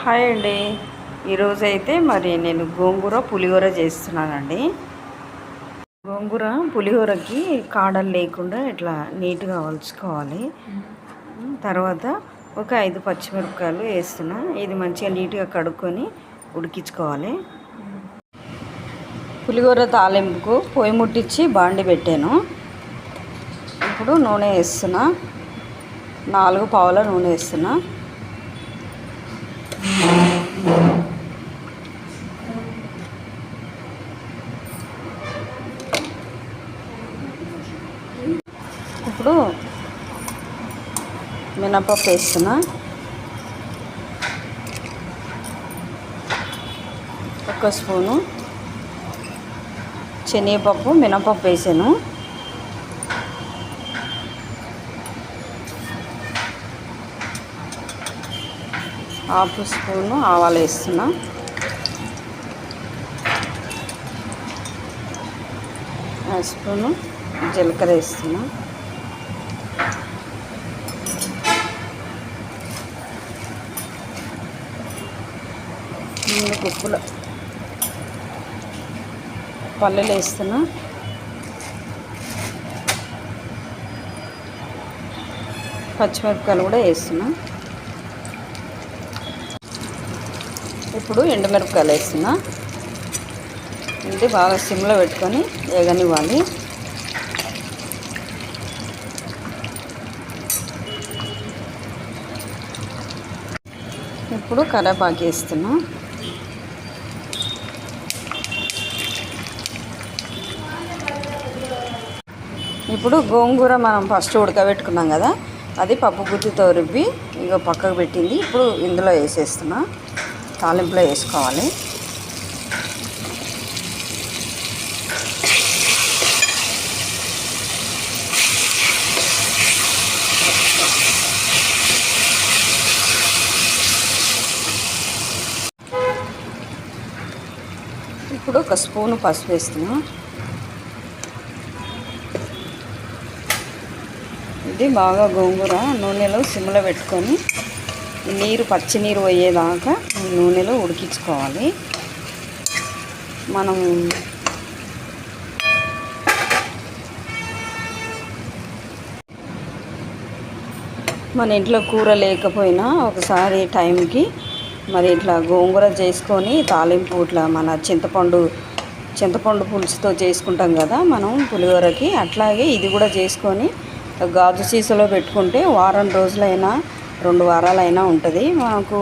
Hi అండి. ఈరోజైతే మరి నేను గోంగూర పులిహోర చేస్తున్నానండి. గోంగూర పులిహోరకి కాడలు లేకుండా ఇట్లా నీట్గా వలుచుకోవాలి. తర్వాత ఒక 5 పచ్చిమిరపకాయలు వేస్తున్నా. ఇది మంచిగా నీట్గా కడుక్కొని ఉడికించుకోవాలి. పులిహోర తాలింపుకు పొయ్యి ముట్టించి బాండి పెట్టాను. ఇప్పుడు నూనె వేస్తున్నా. 4 పావుల నూనె వేస్తున్నా. ఇప్పుడు మినపప్పు వేస్తున్నా. ఒక స్పూను శనగపప్పు, మినపప్పు వేసాను. హాఫ్ స్పూను ఆవాలు వేస్తున్నా. స్పూను జీలకర్ర వేస్తున్నా. గుప్పులు పల్లీలు వేస్తున్నా. పచ్చిమిరపకాయలు కూడా వేస్తున్నా. ఇప్పుడు ఎండుమిరపకాయలు వేస్తున్నా. ఇది బాగా సిమ్లో పెట్టుకొని వేగనివ్వాలి. ఇప్పుడు కరివేపాకు వేస్తున్నా. ఇప్పుడు గోంగూర మనం ఫస్ట్ ఉడకబెట్టుకున్నాం కదా, అది పప్పు గుత్తితో రుబ్బి ఇక పక్కకు పెట్టింది. ఇప్పుడు ఇందులో వేసేస్తున్నా. తాలింపులో వేసుకోవాలి. ఇప్పుడు ఒక స్పూను పసుపు వేస్తున్నా. ఇది బాగా గోంగూర నూనెలో సిమ్లో పెట్టుకొని నీరు పచ్చి నీరు పోయేదాకా నూనెలో ఉడికించుకోవాలి. మనం మన ఇంట్లో కూర లేకపోయినా ఒకసారి టైంకి మరి ఇట్లా గోంగూర చేసుకొని తాలింపు ఇట్లా మన చింతపండు పులుసుతో చేసుకుంటాం కదా మనం పులిహోరకి, అట్లాగే ఇది కూడా చేసుకొని గాజు సీసాలో పెట్టుకుంటే వారం రోజులైనా 2 వారాలైనా ఉంటుంది. మనకు